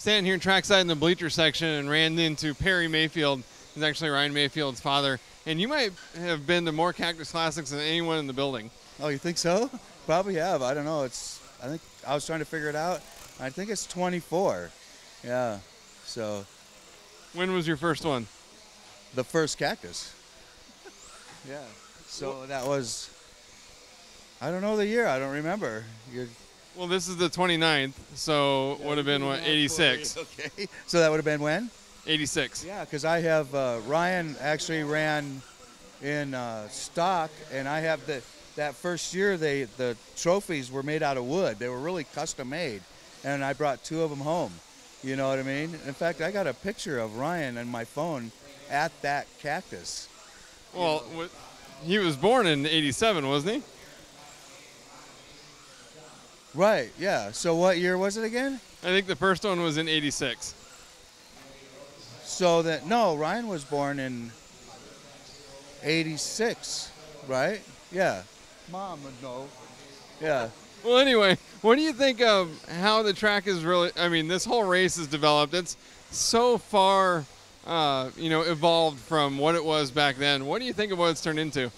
standing here trackside in the bleacher section and ran into Perry Mayfield. He's actually Ryan Maifield's father. And you might have been to more Cactus Classics than anyone in the building. Oh, you think so? Probably have. I don't know. I think I was trying to figure it out. I think it's 24. Yeah. So. When was your first one? The first Cactus. Yeah. So that was, I don't know the year. I don't remember. Well, this is the 29th, so would have been, what, 86? Okay. So that would have been when? 86. Yeah, because I have, Ryan actually ran in stock, and I have that first year, the trophies were made out of wood. They were really custom made, and I brought 2 of them home. You know what I mean? In fact, I got a picture of Ryan on my phone at that Cactus. Well, he was born in 87, wasn't he? Right, yeah. So what year was it again? I think the first one was in 86. So no, Ryan was born in 86, right? Yeah. Mom would know. Yeah. Well, anyway, what do you think of how the track is really, I mean, this whole race is developed. It's so far, evolved from what it was back then. What do you think of what it's turned into?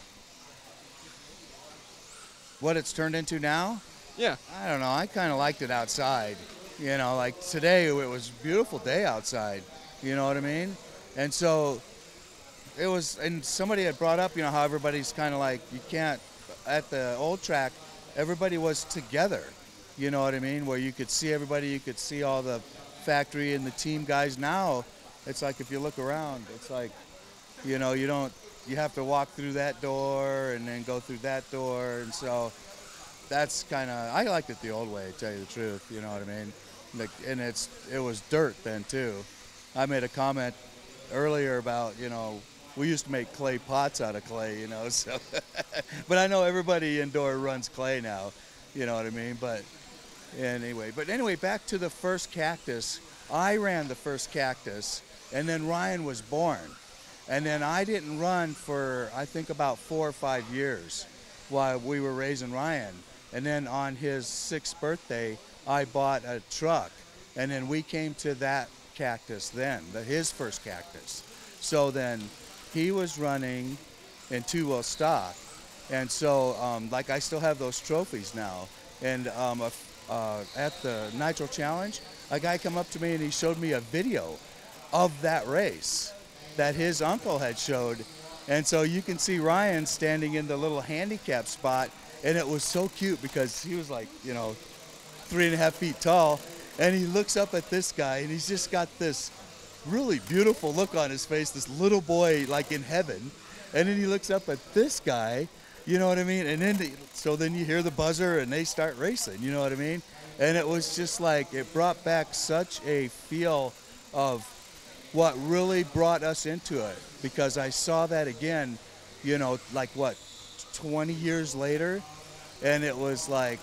What it's turned into now? Yeah. I don't know. I kind of liked it outside. You know, like today it was a beautiful day outside. You know what I mean? And so it was, and somebody had brought up, how everybody's kind of like, you can't, at the old track, everybody was together. You know what I mean? Where you could see everybody, you could see all the factory and the team guys. Now, it's like if you look around, it's like, you have to walk through that door and then go through that door. And so that's kind of, I liked it the old way, to tell you the truth, you know what I mean? And it was dirt then too. I made a comment earlier about, we used to make clay pots out of clay, so. But I know everybody indoor runs clay now, you know what I mean? But anyway, back to the first Cactus. I ran the first Cactus, and then Ryan was born. And then I didn't run for, I think, about 4 or 5 years while we were raising Ryan. And then on his 6th birthday, I bought a truck. And then we came to that Cactus then, his first Cactus. So then he was running in 2-wheel stock. And so, I still have those trophies now. And at the Nitro Challenge, a guy come up to me and he showed me a video of that race that his uncle had showed. And so you can see Ryan standing in the little handicap spot, and it was so cute because he was like, 3.5 feet tall, and he looks up at this guy, and he's just got this really beautiful look on his face, this little boy like in heaven. And then he looks up at this guy, you know what I mean? And then, so then you hear the buzzer and they start racing, you know what I mean? And it was just like, it brought back such a feel of what really brought us into it, because I saw that again, 20 years later, and it was like,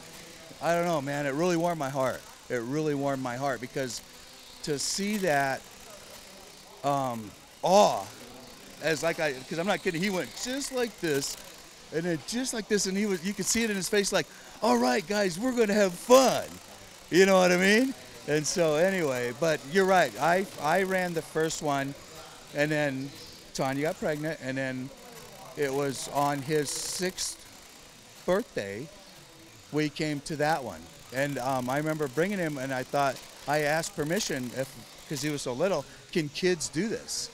I don't know, man, it really warmed my heart. It really warmed my heart, because to see that awe, because I'm not kidding, he went just like this, and then just like this, and you could see it in his face, like, all right, guys, we're going to have fun. You know what I mean? And so anyway, but you're right. I ran the first one, and then Tanya got pregnant, and then it was on his 6th birthday we came to that one. And I remember bringing him, and I asked permission, because he was so little, can kids do this?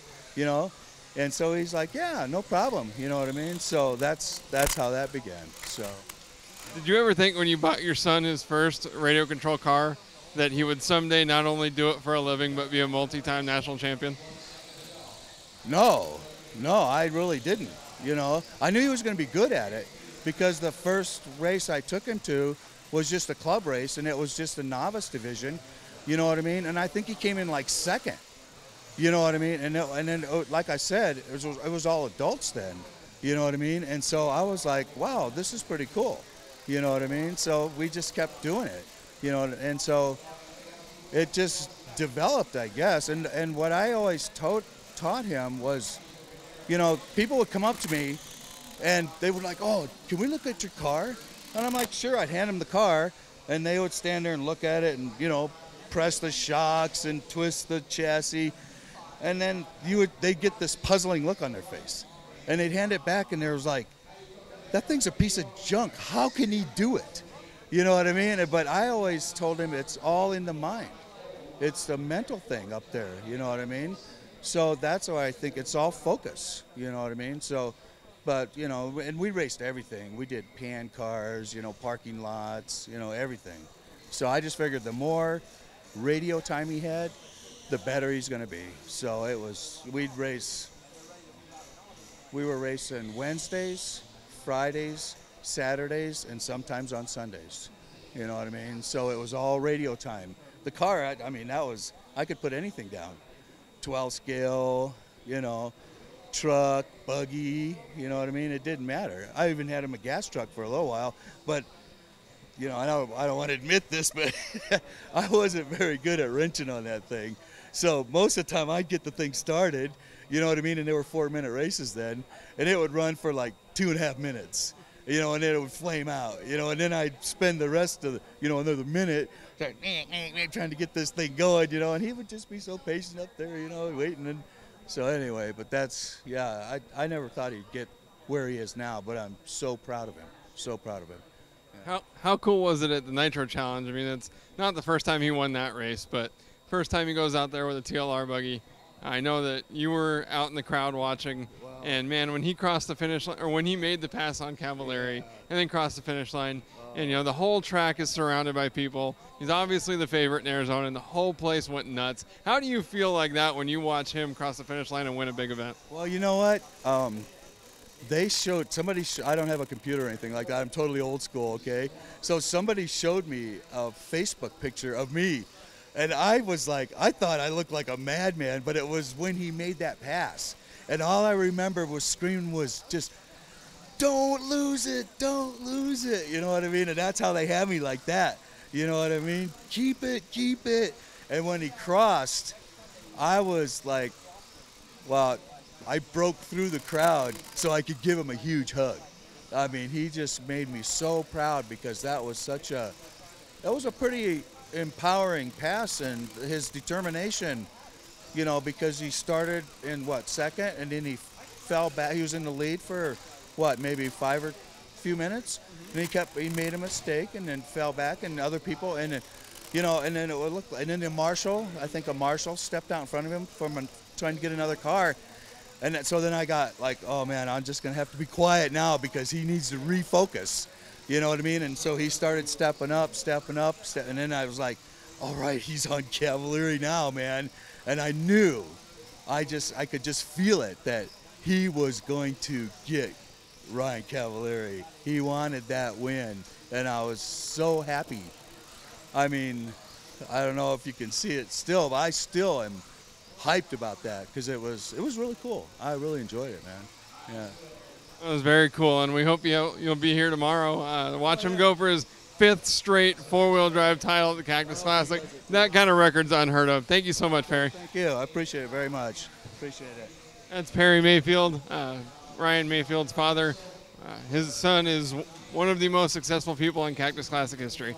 And so he's like, yeah, no problem. You know what I mean? So that's how that began. So. Did you ever think when you bought your son his first radio control car that he would someday not only do it for a living but be a multi-time national champion? No, I really didn't. I knew he was going to be good at it, because the first race I took him to was just a club race, and it was just a novice division. You know what I mean? And I think he came in like 2nd. You know what I mean? And then, like I said, it was all adults then. You know what I mean? And so I was like, wow, this is pretty cool. You know what I mean? So we just kept doing it. And so it just developed, I guess. And what I always taught him was, people would come up to me and they would like, oh, can we look at your car? And I'm like, sure. I'd hand them the car, and they would stand there and look at it and, press the shocks and twist the chassis. And then they'd get this puzzling look on their face. And they'd hand it back, and there was like, that thing's a piece of junk. How can he do it? You know what I mean? But I always told him it's all in the mind. It's the mental thing up there, you know what I mean? So that's why I think it's all focus, you know what I mean? So, but, you know, and we raced everything. We did pan cars, you know, parking lots, you know, everything. So I just figured the more radio time he had, the better he's going to be. So we were racing Wednesdays, Fridays, Saturdays, and sometimes on Sundays. You know what I mean? So it was all radio time. The car, I mean, I could put anything down. 12 scale, you know, truck, buggy, you know what I mean? It didn't matter. I even had him a gas truck for a little while, but you know, I don't want to admit this, but I wasn't very good at wrenching on that thing. So most of the time I'd get the thing started, you know what I mean? And there were 4-minute races then, and it would run for like 2.5 minutes, you know, and then it would flame out, you know, and then I'd spend the rest of another minute trying to get this thing going, you know, and he would just be so patient up there, you know, waiting. And so anyway, but that's, yeah, I never thought he'd get where he is now, but I'm so proud of him, so proud of him. How cool was it at the Nitro Challenge? I mean, it's not the first time he won that race, but first time he goes out there with a TLR buggy. I know that you were out in the crowd watching, and man, when he crossed the finish line, or when he made the pass on Cavalieri and then crossed the finish line, and you know the whole track is surrounded by people. He's obviously the favorite in Arizona, and the whole place went nuts. How do you feel like that when you watch him cross the finish line and win a big event? Well, you know what? I don't have a computer or anything like that. I'm totally old school, okay? So somebody showed me a Facebook picture of me, and I was like, I thought I looked like a madman, but it was when he made that pass. And all I remember was screaming was just, don't lose it, don't lose it. You know what I mean? And that's how they have me like that. You know what I mean? Keep it, keep it. And when he crossed, I was like, well, I broke through the crowd so I could give him a huge hug. I mean, he just made me so proud because that was a pretty empowering pass, and his determination, you know, because he started in second, and then he fell back. He was in the lead for maybe 5 or few minutes, and he made a mistake and then fell back, and other people, and then, you know, and then it would look, and then I think a marshal stepped out in front of him from trying to get another car. And so then I got like, oh man, I'm just gonna have to be quiet now because he needs to refocus. You know what I mean? And so he started stepping up, and then I was like, all right, he's on Cavalieri now, man. And I knew, I could just feel it, that he was going to get Ryan Cavalieri. He wanted that win, and I was so happy. I mean, I don't know if you can see it still, but I still am hyped about that because it was really cool. I really enjoyed it, man. Yeah. It was very cool, and we hope you'll be here tomorrow. Watch him go for his 5th straight 4-wheel drive title at the Cactus Classic. That kind of record's unheard of. Thank you so much, Perry. Thank you. I appreciate it very much. Appreciate it. That's Perry Maifield, Ryan Maifield's father. His son is one of the most successful people in Cactus Classic history.